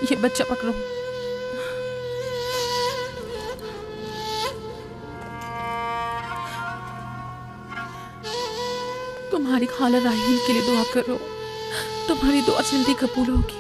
ये बच्चा पकड़ो। तुम्हारी खाला राहील के लिए दुआ करो, तुम्हारी दुआ जल्दी कबूल होगी।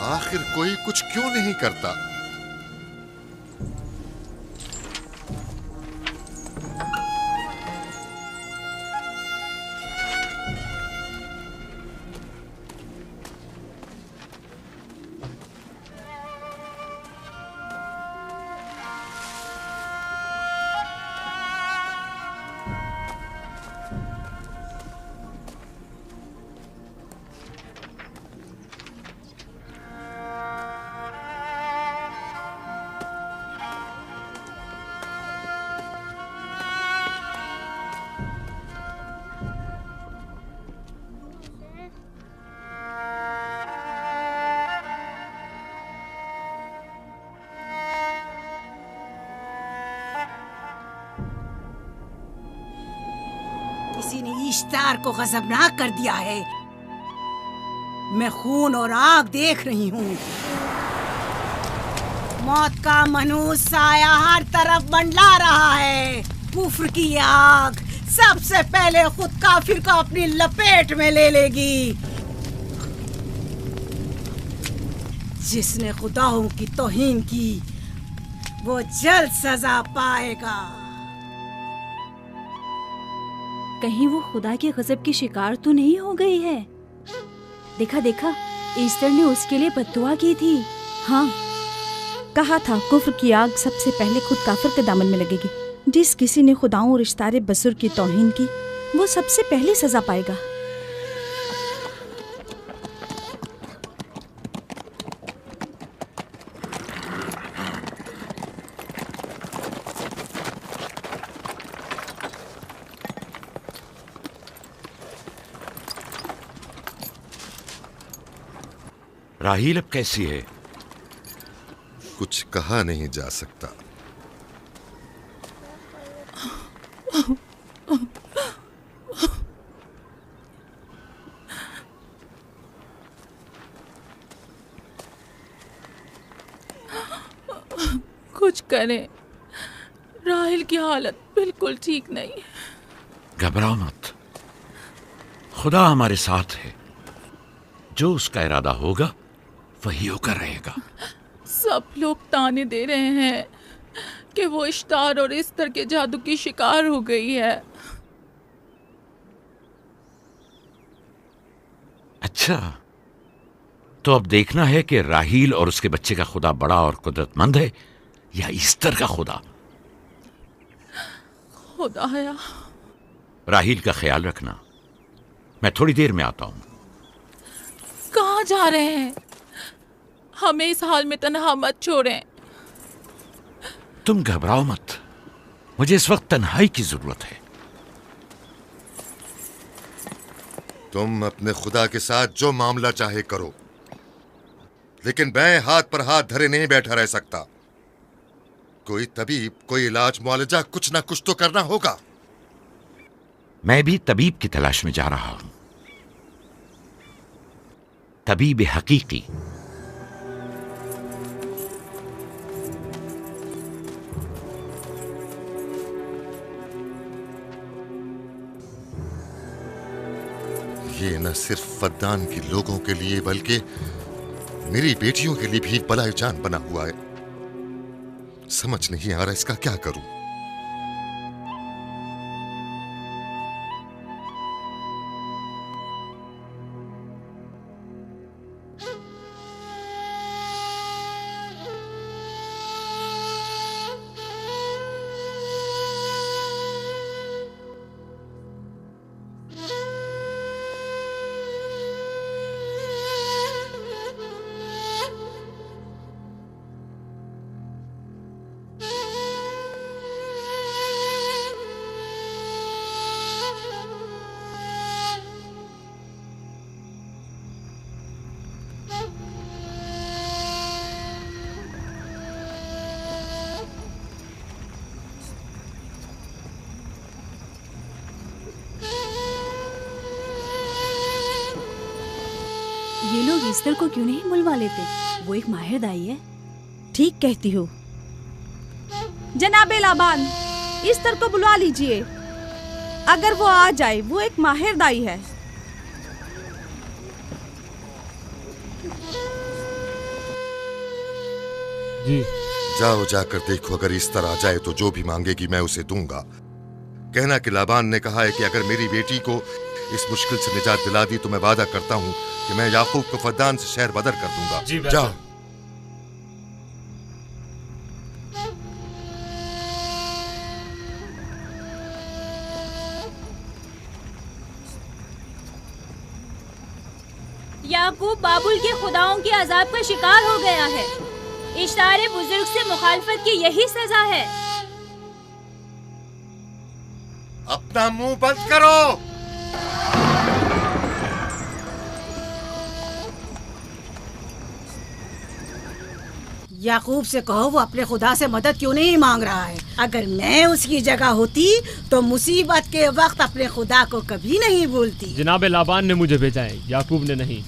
आखिर कोई कुछ क्यों नहीं करता? किसी ने इश्तार को गजबनाक कर दिया है। मैं खून और आग देख रही हूँ। मौत का मनहूस साया हर तरफ मंडला रहा है। कुफ्र की आग सबसे पहले खुद काफिर को अपनी लपेट में ले लेगी। जिसने खुदाओं की तौहीन की वो जल्द सजा पाएगा। कहीं वो खुदा के गजब की शिकार तो नहीं हो गई है? देखा देखा, ईस्टर ने उसके लिए बद्दुआ की थी। हाँ, कहा था कुफ्र की आग सबसे पहले खुद काफिर के दामन में लगेगी। जिस किसी ने खुदाओं और इश्तारे बसुर की तौहीन की वो सबसे पहले सजा पाएगा। राहील अब कैसी है? कुछ कहा नहीं जा सकता। कुछ करें, राहील की हालत बिल्कुल ठीक नहीं। घबराओ मत, खुदा हमारे साथ है। जो उसका इरादा होगा वही होकर रहेगा। सब लोग ताने दे रहे हैं कि वो इश्तार और इस्तर के जादू की शिकार हो गई है। अच्छा, तो अब देखना है कि राहील और उसके बच्चे का खुदा बड़ा और कुदरतमंद है या ईस्टर का खुदा। खुदाया, राहील का ख्याल रखना। मैं थोड़ी देर में आता हूं। कहाँ जा रहे हैं? हमें इस हाल में तन्हा मत छोड़ें। तुम घबराओ मत, मुझे इस वक्त तन्हाई की जरूरत है। तुम अपने खुदा के साथ जो मामला चाहे करो, लेकिन मैं हाथ पर हाथ धरे नहीं बैठा रह सकता। कोई तबीब, कोई इलाज, मुआलजा, कुछ ना कुछ तो करना होगा। मैं भी तबीब की तलाश में जा रहा हूं। तबीब हकीकी। ये न सिर्फ फद्दान के लोगों के लिए बल्कि मेरी बेटियों के लिए भी बलाए जान बना हुआ है। समझ नहीं आ रहा इसका क्या करूं। ये लोग ईस्टर को क्यों नहीं बुलवा लेते? वो एक माहिर दाई है। ठीक कहती हो। जनाबे लाबान, ईस्टर को बुलवा लीजिए। अगर वो आ जाए, वो एक माहिर दाई है। जी। जाओ जाकर देखो, अगर ईस्टर आ जाए तो जो भी मांगेगी मैं उसे दूंगा। कहना कि लाबान ने कहा है कि अगर मेरी बेटी को इस मुश्किल से निजात दिला दी तो मैं वादा करता हूँ कि मैं याकूब को फद्दान से शहर बदर कर दूंगा। जाओ। याकूब बाबुल के खुदाओं के अजाब का शिकार हो गया है। इश्तारे बुजुर्ग से मुखालफत की यही सजा है। अपना मुंह बंद करो। याकूब से कहो वो अपने खुदा से मदद क्यों नहीं मांग रहा है। अगर मैं उसकी जगह होती तो मुसीबत के वक्त अपने खुदा को कभी नहीं भूलती। जनाब लाबान ने मुझे भेजा है, याकूब ने नहीं,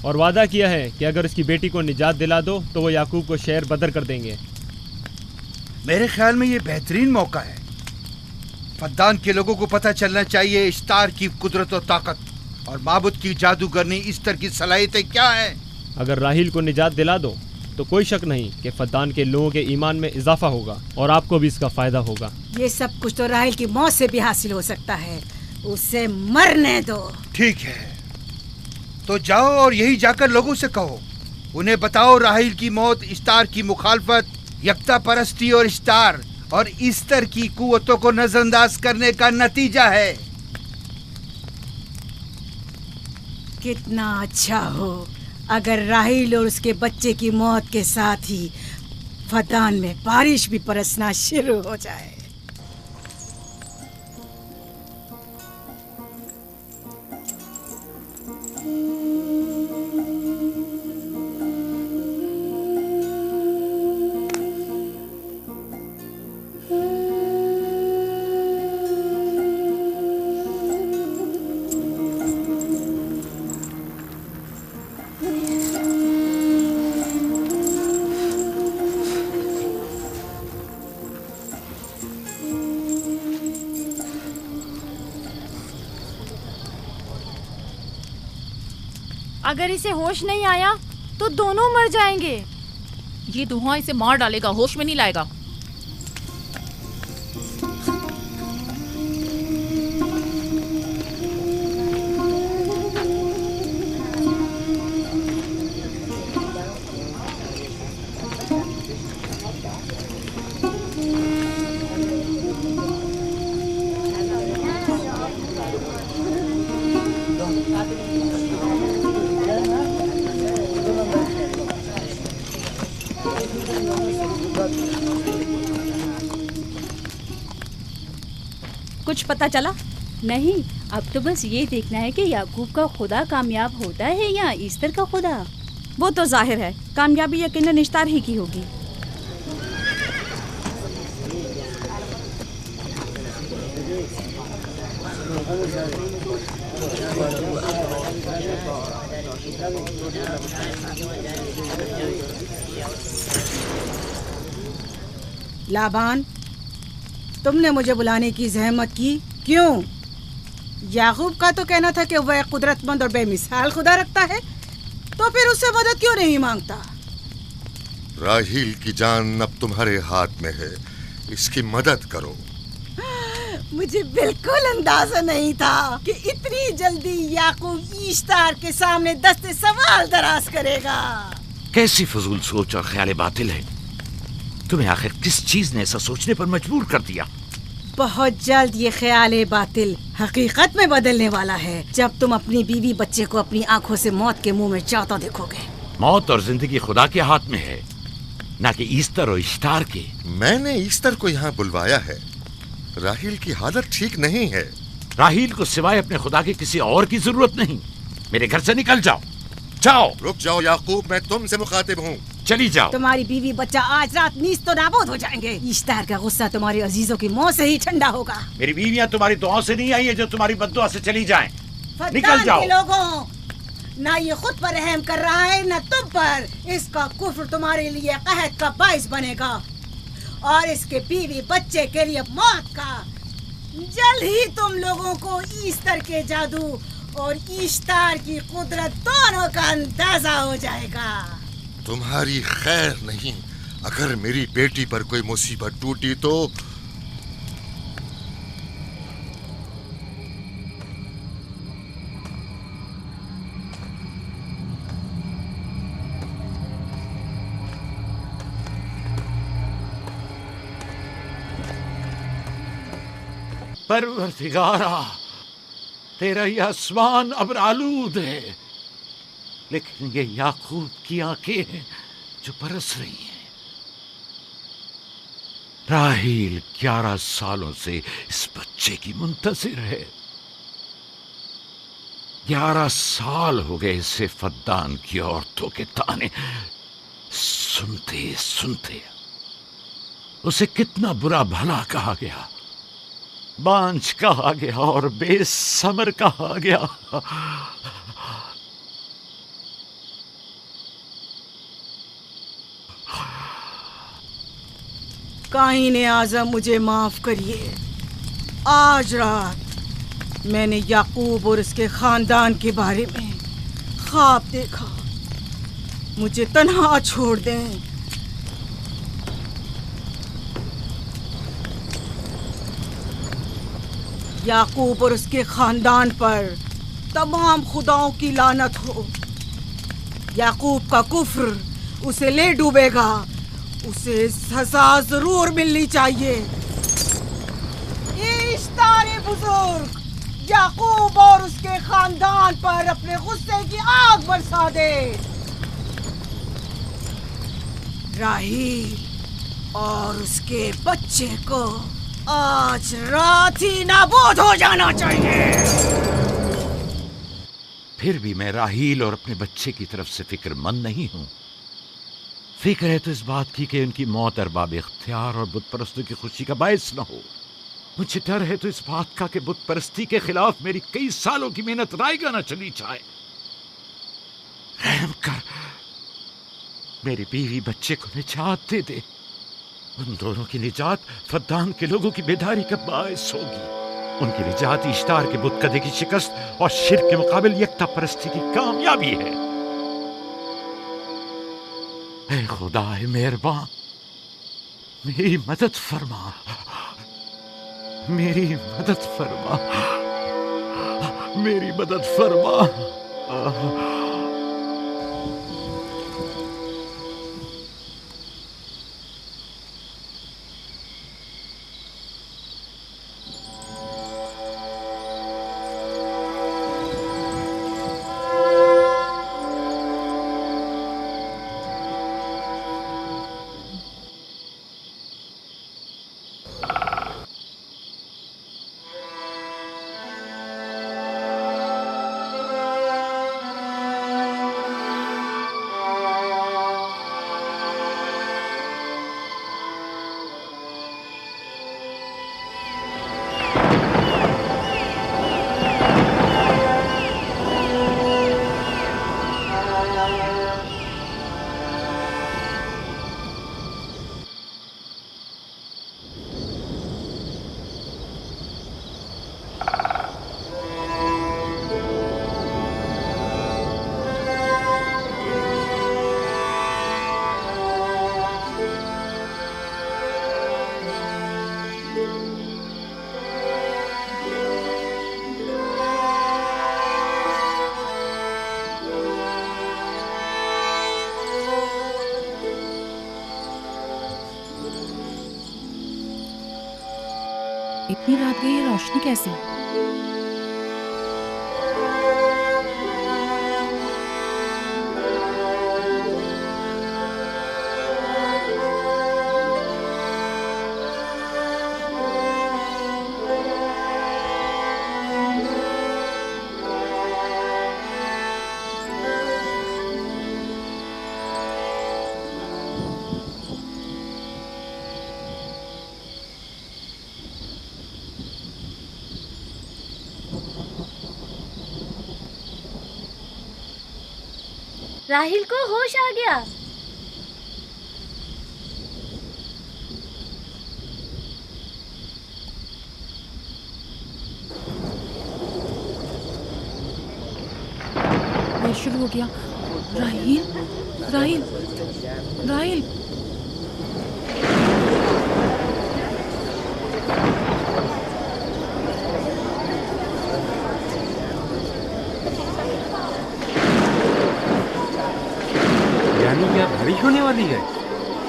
और वादा किया है कि अगर उसकी बेटी को निजात दिला दो तो वो याकूब को शहर बदर कर देंगे। मेरे ख्याल में ये बेहतरीन मौका है। फद्दान के लोगों को पता चलना चाहिए इश्तार की कुदरत और ताकत और माबुद की जादूगरनी ईस्टर की सलाहियतें क्या है। अगर राहील को निजात दिला दो तो कोई शक नहीं कि फद्दान के लोगों के ईमान में इजाफा होगा और आपको भी इसका फायदा होगा। ये सब कुछ तो राहील की मौत से भी हासिल हो सकता है। उसे मरने दो। ठीक है, तो जाओ और यही जाकर लोगों से कहो, उन्हें बताओ राहील की मौत इश्तार की मुखालफत, यकता परस्ती और इश्तार और ईस्टर की कुव्वतों को नजरअंदाज करने का नतीजा है। कितना अच्छा हो अगर राहील और उसके बच्चे की मौत के साथ ही फद्दान में बारिश भी बरसना शुरू हो जाए। अगर इसे होश नहीं आया तो दोनों मर जाएंगे। ये धुआं इसे मार डालेगा, होश में नहीं लाएगा। कुछ पता चला? नहीं, अब तो बस ये देखना है कि याकूब का खुदा कामयाब होता है या ईस्टर का खुदा। वो तो जाहिर है कामयाबी यकीनन इश्तार ही की होगी। लाबान, तुमने मुझे बुलाने की जहमत की क्यों? याकूब का तो कहना था कि वह कुदरतमंद और बेमिसाल खुदा रखता है, तो फिर उससे मदद क्यों नहीं मांगता? राहील की जान अब तुम्हारे हाथ में है, इसकी मदद करो। मुझे बिल्कुल अंदाजा नहीं था कि इतनी जल्दी याकूब ईश्तार के सामने दस्ते सवाल दराज करेगा। कैसी फजूल सोच और ख्याल बातिल है। तुम्हें आखिर किस चीज ने ऐसा सोचने पर मजबूर कर दिया? बहुत जल्द ये ख्याल बातिल हकीकत में बदलने वाला है, जब तुम अपनी बीवी बच्चे को अपनी आंखों से मौत के मुंह में चाहता देखोगे। मौत और जिंदगी खुदा के हाथ में है, ना कि ईस्टर और इश्तार के। मैंने ईस्टर को यहाँ बुलवाया है। राहील की हालत ठीक नहीं है। राहील को सिवाय अपने खुदा के किसी और की जरूरत नहीं। मेरे घर से निकल जाओ। जाओ। रुक जाओ याकूब, मैं तुमसे मुखातिब हूँ। चली जाओ। तुम्हारी बीवी बच्चा आज रात नीस तो नाबूद हो जाएंगे। इश्तार का गुस्सा तुम्हारे अजीजों की मौत से ही ठंडा होगा। मेरी बीवियां तुम्हारी दुआओं से नहीं आई है जो तुम्हारी बद्दुआ से चली जाएं। निकल जाओ। लोगों, ना ये खुद पर रहम कर रहा है न तुम पर। इसका कुफ्र तुम्हारे लिए कहत का बाइस बनेगा और इसके बीवी बच्चे के लिए मौत का। जल्द ही तुम लोगों को ईस्टर के जादू और ईस्टर की कुदरत दोनों का अंदाजा हो जाएगा। तुम्हारी खैर नहीं, अगर मेरी बेटी पर कोई मुसीबत टूटी तो परवरदिगारा, तेरा ये आसमान अब आलूद है, लेकिन ये याकूब की आंखें हैं जो बरस रही हैं। राहील 11 सालों से इस बच्चे की मुंतजिर है। 11 साल हो गए इसे फद्दान की औरतों के ताने सुनते सुनते। उसे कितना बुरा भला कहा गया, बांझ कहा गया और बेसमर कहा गया। काईन आज़म, मुझे माफ करिए। आज रात मैंने याकूब और उसके खानदान के बारे में ख्वाब देखा। मुझे तन्हा छोड़ दें। याकूब और उसके खानदान पर तमाम खुदाओं की लानत हो। याकूब का कुफ्र उसे ले डूबेगा। उसे सजा जरूर मिलनी चाहिए। इश्तारे बुजुर्ग, याकूब और उसके खानदान पर अपने गुस्से की आग बरसा दे। राहील और उसके बच्चे को आज रात ही नाबूद हो जाना चाहिए। फिर भी मैं राहील और अपने बच्चे की तरफ से फिक्रमंद नहीं हूं। फिक्र है तो इस बात की कि उनकी मौत अरबाब इख्तियार और बुत परस्तों की खुशी का बायस न हो। मुझे डर है तो इस बात का कि बुत परस्ती के खिलाफ मेरी कई सालों की मेहनत रायगा न चली जाए। रहम कर, मेरी बीवी बच्चे को निजात दे दे। उन दोनों की निजात फद्दान के लोगों की बेदारी का बायस होगी। उनकी निजात इश्तार के बुत कदे की शिकस्त और शिर्क के मुकाबिल यकता परस्ती की कामयाबी है। ऐ खुदा मेहरबान, मेरी मदद फरमा, मेरी मदद फरमा, मेरी मदद फरमा। इतनी रात गई, ये रोशनी कैसी? राहिल को होश आ गया। ये शुरू हो गया। राहिल, राहिल, राहिल। यानी क्या बारिश होने वाली है?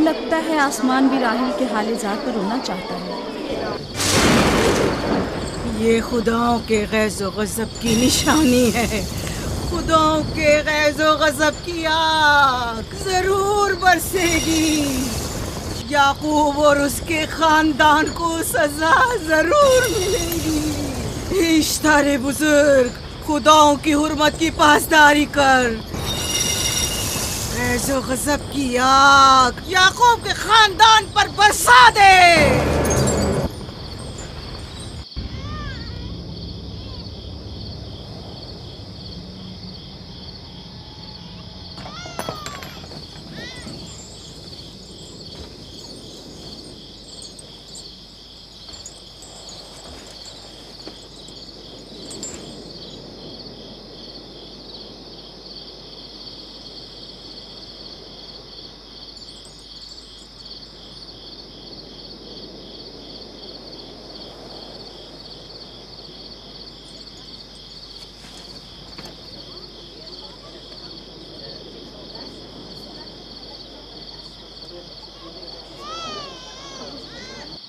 लगता है आसमान भी राहिल के हाले ज़ात पर रोना चाहता है। ये खुदाओं के गैज़ो गज़ब की निशानी है। खुदाओं के गैज़ो गज़ब की आग जरूर बरसेगी। याकूब और उसके खानदान को सजा जरूर मिलेगी। इश्तारे बुजुर्ग, खुदाओं की हुर्मत की पासदारी कर। गैज़ो गज़ब की आग याकूब के खानदान पर बरसा दे।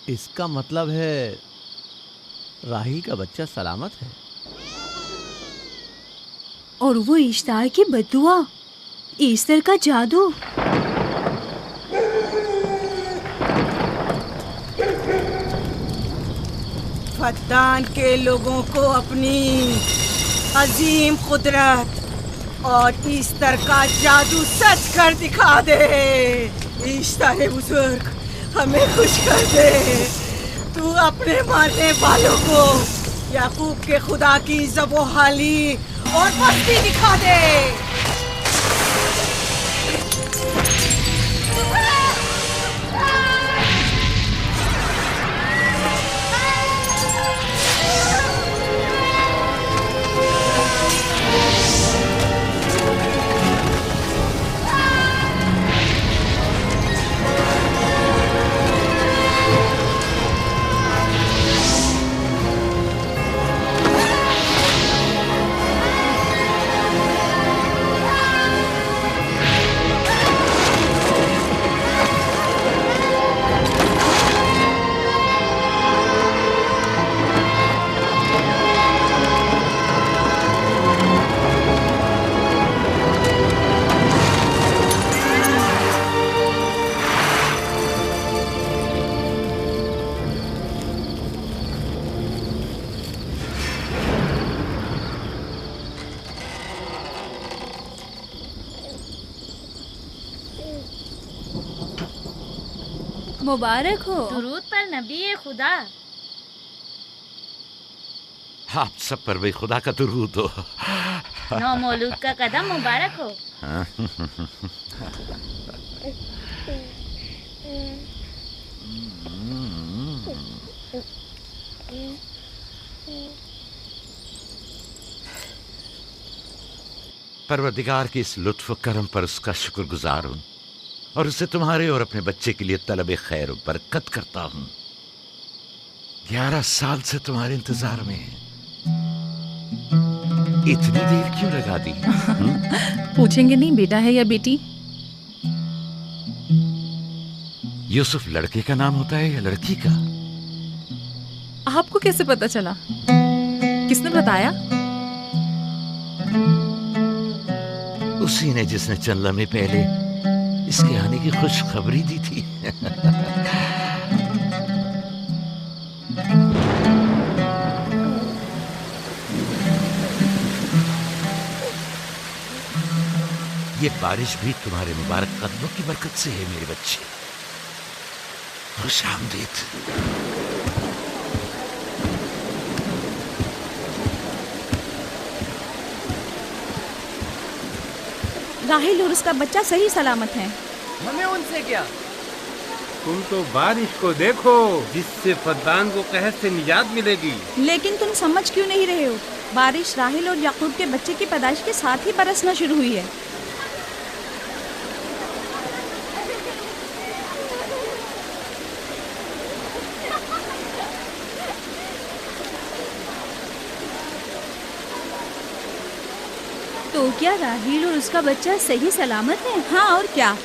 इसका मतलब है राहिल का बच्चा सलामत है। और वो इश्तार की बद्दुआ, ईस्टर का जादू। फद्दान के लोगों को अपनी अजीम कुदरत और ईस्टर का जादू सच कर दिखा दे। ईस्टर बुजुर्ग, हमें खुश कर दे। तू अपने मारने वालों को याकूब के खुदा की ज़बो-हाली और मस्ती दिखा दे। मुबारक हो। दुरूद पर नबी खुदा। आप सब पर भी खुदा का दुरूद हो। नौ मौलूद का कदम मुबारक हो। परवरदिगार की इस लुत्फ करम पर उसका शुक्रगुजार हूँ और उसे तुम्हारे और अपने बच्चे के लिए तलब खैर बरकत करता हूँ। 11 साल से तुम्हारे इंतजार में है। इतनी देर क्यों लगा दी? पूछेंगे नहीं बेटा है या बेटी? यूसुफ लड़के का नाम होता है या लड़की का? आपको कैसे पता चला? किसने बताया? उसी ने जिसने चंद लम्हे पहले इसके आने की खुशखबरी दी थी। ये बारिश भी तुम्हारे मुबारक कदमों की बरकत से है मेरे बच्चे। खुश आमदीद। राहिल और उसका बच्चा सही सलामत हैं। हमें उनसे क्या? तुम तो बारिश को देखो, जिससे फद्दान को कहर से निजात मिलेगी। लेकिन तुम समझ क्यों नहीं रहे हो? बारिश राहिल और याकूब के बच्चे की पैदाइश के साथ ही बरसना शुरू हुई है। तो क्या राहिल और उसका बच्चा सही सलामत है? हाँ और क्या,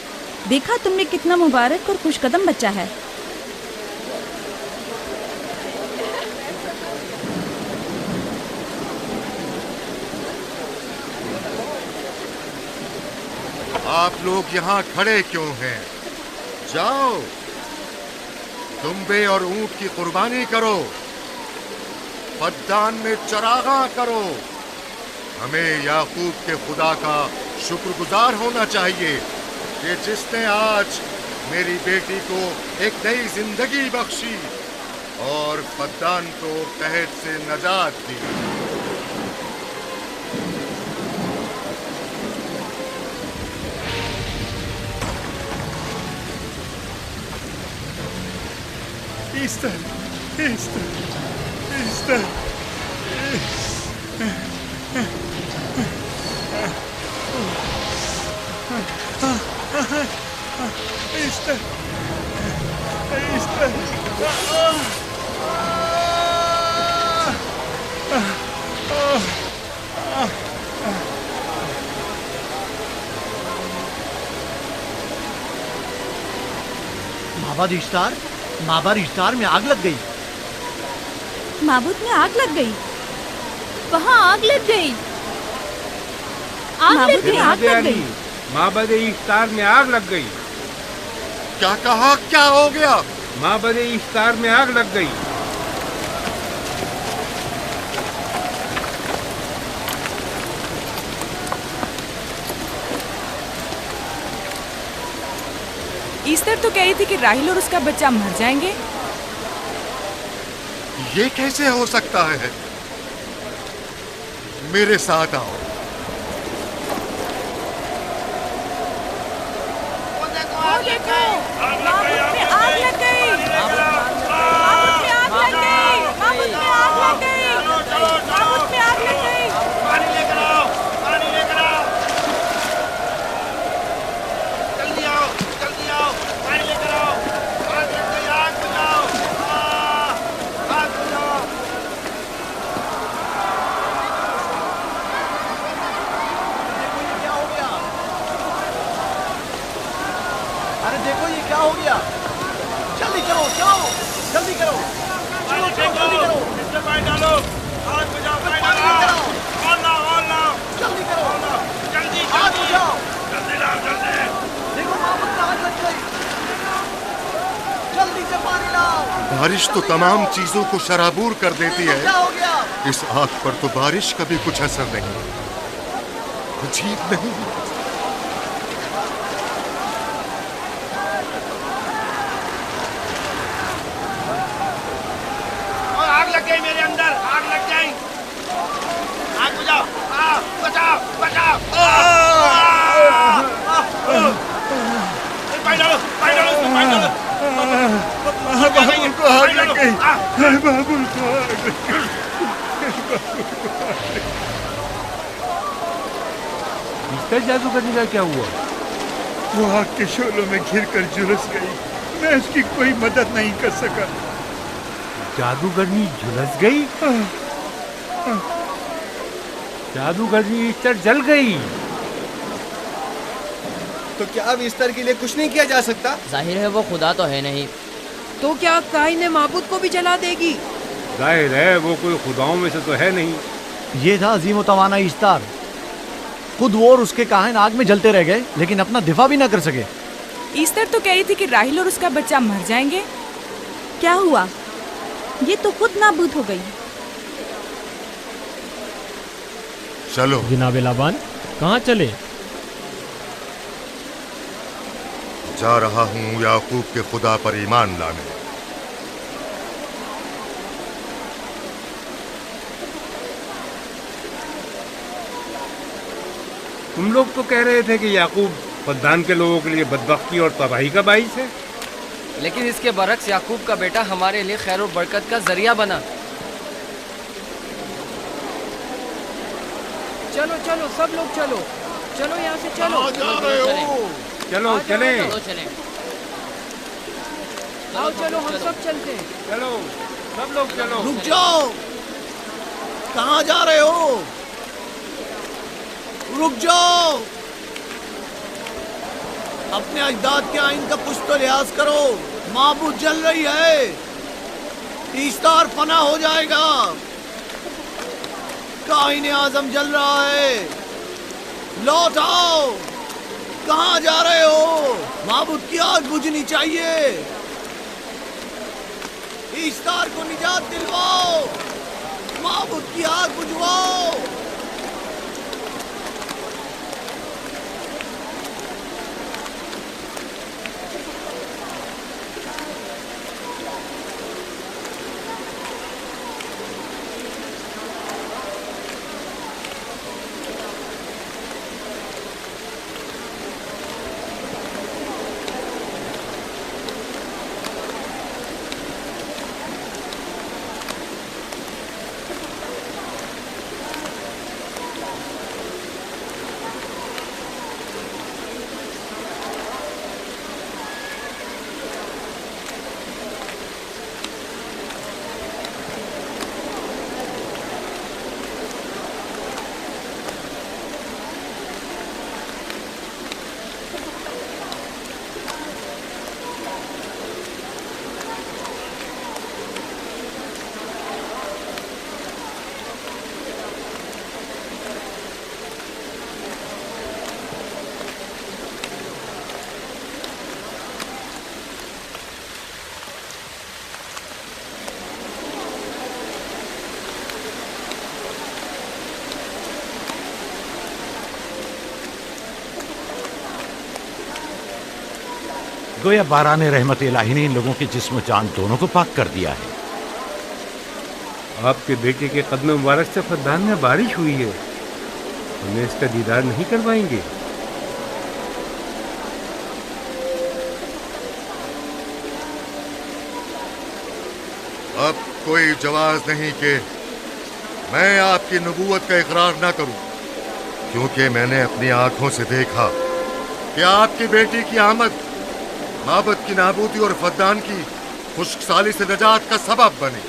देखा तुमने कितना मुबारक और खुशकदम बच्चा है। आप लोग यहाँ खड़े क्यों हैं? जाओ, दुम्बे और ऊंट की कुर्बानी करो, फद्दान में चरागा करो। हमें याकूब के खुदा का शुक्रगुजार होना चाहिए कि जिसने आज मेरी बेटी को एक नई जिंदगी बख्शी और फद्दान को कहर से नजात दी। Easter, Easter, Easter. Easter, Easter. माबाद इश्तार, माबाद इश्तार में आग लग गई। माबूद में आग लग गई? वहाँ आग लग गई। माबूद में आग लग गई। माबाद इश्तार में आग लग गई। क्या कहा? क्या हो गया? माबाद इश्तार में आग लग गई। ईस्टर तो कह रही थी कि राहिल और उसका बच्चा मर जाएंगे। ये कैसे हो सकता है? मेरे साथ आओ। देखो ये क्या हो गया। जल्दी करो, चलो जल्दी करो, चलो जल्दी करो, इसमें पानी डालो, आग बुझाओ, पानी डालो, और लाओ, जल्दी करो, जल्दी आग बुझाओ, जल्दी लाओ, जल्दी। देखो माबूद में आग लग गई, जल्दी से पानी लाओ। बारिश तो तमाम चीजों को शराबूर कर देती है। क्या हो गया? इस आग पर तो बारिश का भी कुछ असर नहीं। अजीब नहीं? मेरे अंदर आग लग गई। आग बुझाओ, बचाओ, बचाओ। पानी डालो, पानी डालो, पानी डालो। बाबू को आग लग गई। बाबू को आग लग गई। मिस्टर जादूगरनी का क्या हुआ? वो आग के शोलों में घिरकर झुलस गई। मैं उसकी कोई मदद नहीं कर सका। जादूगरनी झुलस गई? जादूगरनी ईस्टर जल गई। तो क्या अब ईस्टर के लिए कुछ नहीं किया जा सकता? जाहिर है वो खुदा तो है नहीं। तो क्या काइन माबूद को भी जला देगी? जाहिर है वो कोई खुदाओं में से तो है नहीं। ये था अजीम व तवाना ईस्तार। खुद वो और उसके काहिन आग में जलते रह गए, लेकिन अपना दिफा भी ना कर सके। ईस्टर तो कह रही थी कि राहिल और उसका बच्चा मर जाएंगे। क्या हुआ? ये तो खुद नाबूद हो गई। चलो जनाब लाबान, कहाँ चले? जा रहा हूँ याकूब के खुदा पर ईमान लाने। तुम लोग तो कह रहे थे कि याकूब फद्दान के लोगों के लिए बदबख्ती और तबाही का बाइस है। लेकिन इसके बरक्स याकूब का बेटा हमारे लिए खैर और बरकत का जरिया बना। चलो चलो सब लोग चलो, चलो यहाँ से चलो। चलो चले, आओ चलो हम सब चलते हैं। चलो सब लोग चलो। रुक जाओ, कहाँ जा रहे हो? रुक जाओ, अपने अजदाद के आइन का कुछ तो लिहाज करो। माबूद जल रही है, ईस्तार फना हो जाएगा। काइन आजम जल रहा है, लौट आओ। कहाँ जा रहे हो? माबूद की आग बुझनी चाहिए। ईस्तार को निजात दिलवाओ, माबूद की आग बुझवाओ। गोया बाराने रहमत इलाही ने इन लोगों के जिस्म जान दोनों को पाक कर दिया है। आपके बेटे के कदम मुबारक से फद्दान में बारिश हुई है, हमें इसका दीदार नहीं करवाएंगे? अब कोई जवाज नहीं कि मैं आपकी नबूवत का इकरार ना करूं, क्योंकि मैंने अपनी आंखों से देखा कि आपकी बेटी की आमद माबद की नाबूदी और फद्दान की खुश्कसाली से निजात का सबब बनी।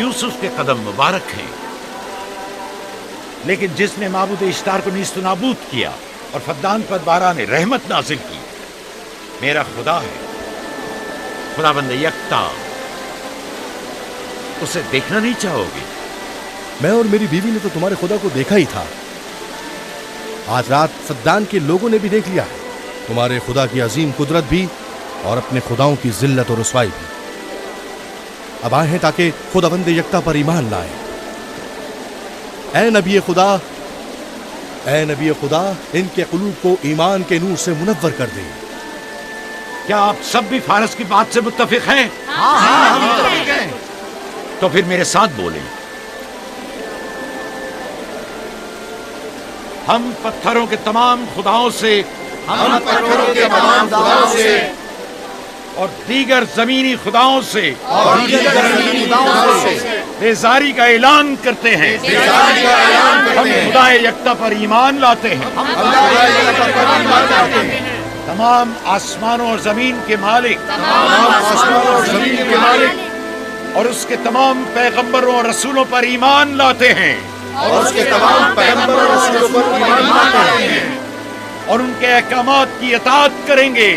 यूसुफ के कदम मुबारक हैं, लेकिन जिसने माबूद इश्तार को नीस्त नाबूद किया और फद्दान पर बारा ने रहमत नाजिल की, मेरा खुदा है, खुदाबंद यकता। उसे देखना नहीं चाहोगे? मैं और मेरी बीवी ने तो तुम्हारे खुदा को देखा ही था। आज रात फद्दान के लोगों ने भी देख लिया है तुम्हारे खुदा की अजीम कुदरत भी और अपने खुदाओं की जिल्लत और रुसवाई भी। अब आए हैं ताकि खुदाबंद यकता पर ईमान लाएं। ऐ नबी खुदा, इनके कुलूब को ईमान के नूर से मुनव्वर कर दे। क्या आप सब भी फारस की बात से मुत्तफिक हैं? हाँ, हम मुत्तफिक हैं। तो फिर मेरे साथ बोलें। हम पत्थरों के तमाम खुदाओं से और दीगर जमीनी खुदाओं से बेजारी का ऐलान करते हैं। हम खुदा यकता पर ईमान लाते हैं। तमाम आसमानों और जमीन के मालिक और उसके तमाम पैगंबरों और रसूलों पर ईमान लाते हैं और उनके अहकामात की इताअत करेंगे।